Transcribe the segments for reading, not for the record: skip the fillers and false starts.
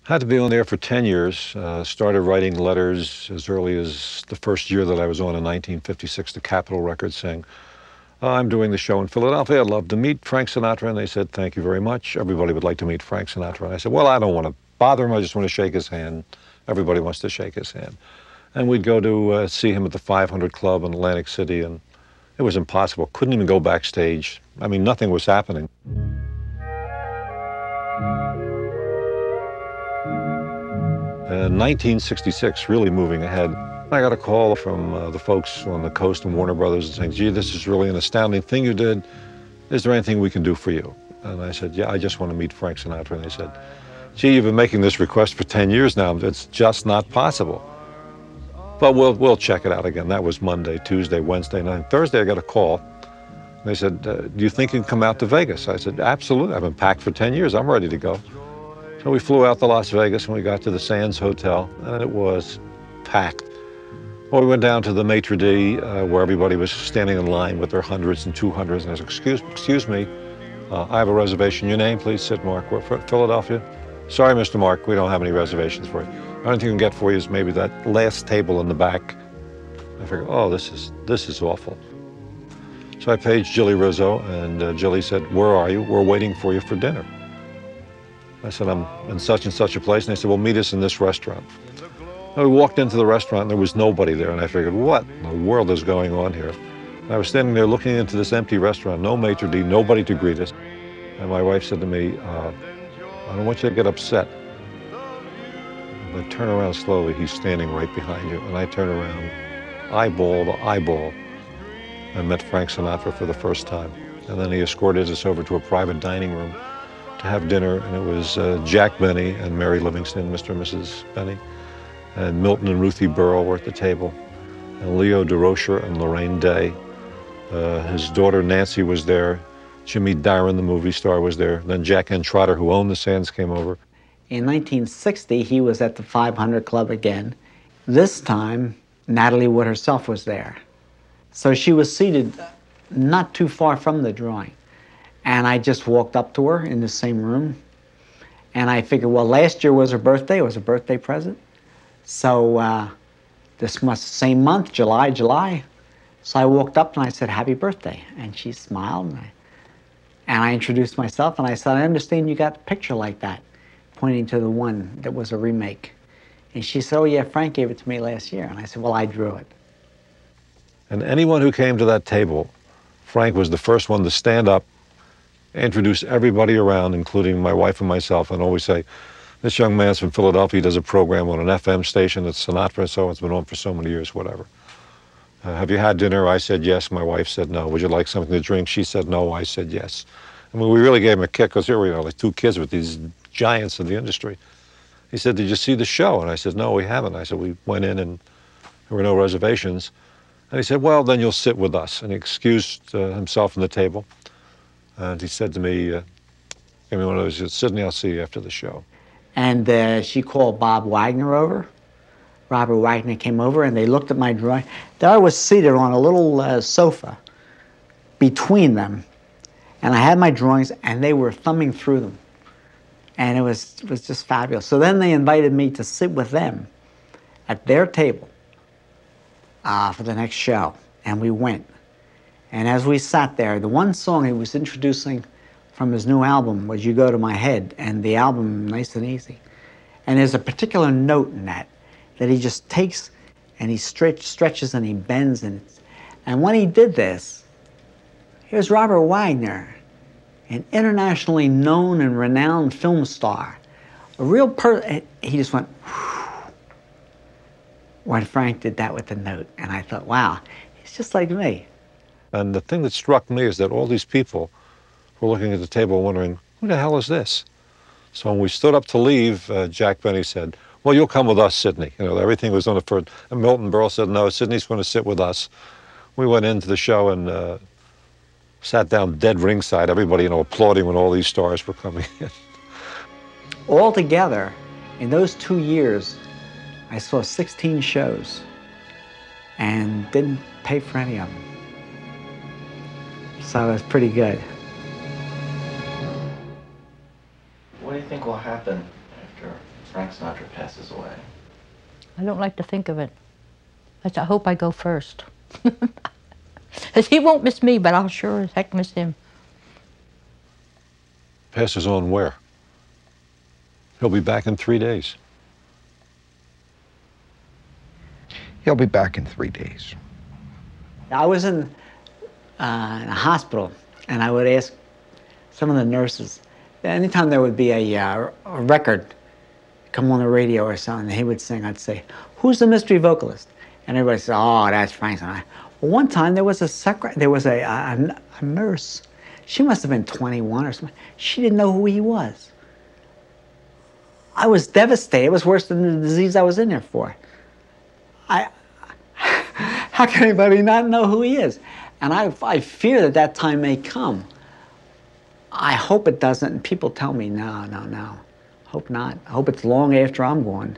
Had to be on there for 10 years. Started writing letters as early as the first year that I was on in 1956 to Capitol Records saying, I'm doing the show in Philadelphia. I'd love to meet Frank Sinatra. And they said, thank you very much. Everybody would like to meet Frank Sinatra. And I said, well, I don't want to bother him. I just want to shake his hand. Everybody wants to shake his hand. And we'd go to see him at the 500 Club in Atlantic City, and it was impossible. Couldn't even go backstage. I mean, nothing was happening. 1966, really moving ahead. I got a call from the folks on the coast and Warner Brothers and saying, gee, this is really an astounding thing you did. Is there anything we can do for you? And I said, yeah, I just want to meet Frank Sinatra. And they said, gee, you've been making this request for 10 years now. It's just not possible. But we'll check it out again. That was Monday, Tuesday, Wednesday night. Thursday, I got a call. They said, do you think you can come out to Vegas? I said, absolutely. I've been packed for 10 years. I'm ready to go. So we flew out to Las Vegas and we got to the Sands Hotel, and it was packed. Well, we went down to the maitre d' where everybody was standing in line with their hundreds and 200s. And I said, excuse me, I have a reservation. Your name, please? Sid Mark. We're from Philadelphia. Sorry, Mr. Mark, we don't have any reservations for you. The only thing we can get for you is maybe that last table in the back. I figured, oh, this is awful. So I paged Jilly Rizzo, and Jilly said, where are you? We're waiting for you for dinner. I said, I'm in such and such a place. And they said, well, meet us in this restaurant. And we walked into the restaurant, and there was nobody there. And I figured, what in the world is going on here? And I was standing there looking into this empty restaurant, no maitre d', nobody to greet us. And my wife said to me, I don't want you to get upset, but turn around slowly. He's standing right behind you. And I turned around, eyeball to eyeball, and met Frank Sinatra for the first time. And then he escorted us over to a private dining room to have dinner, and it was Jack Benny and Mary Livingston, Mr. and Mrs. Benny, and Milton and Ruthie Burrell were at the table, and Leo DeRocher and Lorraine Day. His daughter Nancy was there. Jimmy Darren, the movie star, was there. Then Jack N. Trotter, who owned the Sands, came over. In 1960, he was at the 500 Club again. This time, Natalie Wood herself was there. So she was seated not too far from the drawing. And I just walked up to her in the same room. And I figured, well, last year was her birthday. It was a birthday present. So this must same month, July. So I walked up and I said, happy birthday. And she smiled. And I introduced myself, and I said, I understand you got a picture like that, pointing to the one that was a remake. And she said, oh, yeah, Frank gave it to me last year. And I said, well, I drew it. And anyone who came to that table, Frank was the first one to stand up, introduce everybody around, including my wife and myself, and always say, this young man's from Philadelphia. He does a program on an FM station that's Sinatra, so it's been on for so many years, whatever. Have you had dinner? I said yes. My wife said no. Would you like something to drink? She said no. I said yes. I mean, we really gave him a kick, because here we are, like two kids with these giants in the industry. He said, did you see the show? And I said, no, we haven't. I said, we went in and there were no reservations. And he said, well, then you'll sit with us. And he excused himself from the table. And he said to me, gave me one of those, he said, Sidney, I'll see you after the show. And she called Bob Wagner over. Robert Wagner came over, and they looked at my drawing. There I was seated on a little sofa between them, and I had my drawings, and they were thumbing through them. And it was just fabulous. So then they invited me to sit with them at their table for the next show, and we went. And as we sat there, the one song he was introducing from his new album was You Go to My Head, and the album Nice and Easy. And there's a particular note in that he just takes and he stretches and he bends. And when he did this, here's Robert Wagner, an internationally known and renowned film star, a real person. He just went, whew, when Frank did that with the note. And I thought, wow, he's just like me. And the thing that struck me is that all these people were looking at the table wondering, who the hell is this? So when we stood up to leave, Jack Benny said, well, you'll come with us, Sidney. You know, everything was on the first. And Milton Berle said, no, Sidney's going to sit with us. We went into the show and sat down dead ringside, everybody, you know, applauding when all these stars were coming in. Altogether, in those 2 years, I saw 16 shows and didn't pay for any of them. So it was pretty good. What do you think will happen after Frank Sinatra passes away? I don't like to think of it. I hope I go first. He won't miss me, but I'll sure as heck miss him. Passes on where? He'll be back in 3 days. He'll be back in 3 days. I was in a hospital, and I would ask some of the nurses, anytime there would be a record come on the radio or something, he would sing, I'd say, "Who's the mystery vocalist?" And everybody said, "Oh, that's Frank Sinatra." Well, one time there was a nurse. She must have been 21 or something. She didn't know who he was. I was devastated. It was worse than the disease I was in there for. How can anybody not know who he is? And I fear that that time may come. I hope it doesn't, and people tell me, no. Hope not. I hope it's long after I'm gone.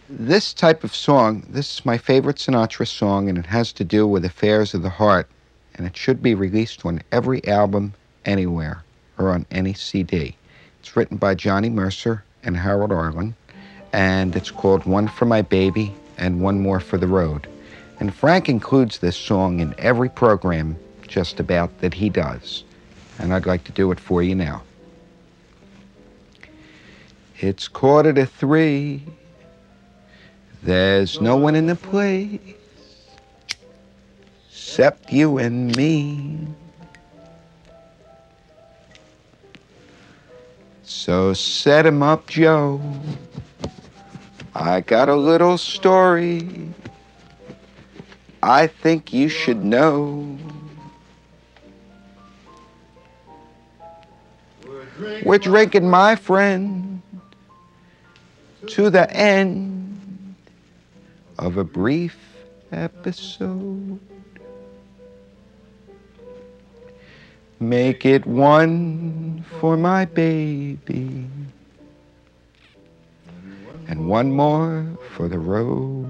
This type of song, this is my favorite Sinatra song, and it has to do with affairs of the heart, and it should be released on every album, anywhere, or on any CD. It's written by Johnny Mercer and Harold Arlen, and it's called One for My Baby and One More for the Road. And Frank includes this song in every program, just about, that he does. And I'd like to do it for you now. It's 2:45. There's no one in the place except you and me. So set him up, Joe. I got a little story I think you should know. We're drinking, my friend, to the end of a brief episode. Make it one for my baby and one more for the road.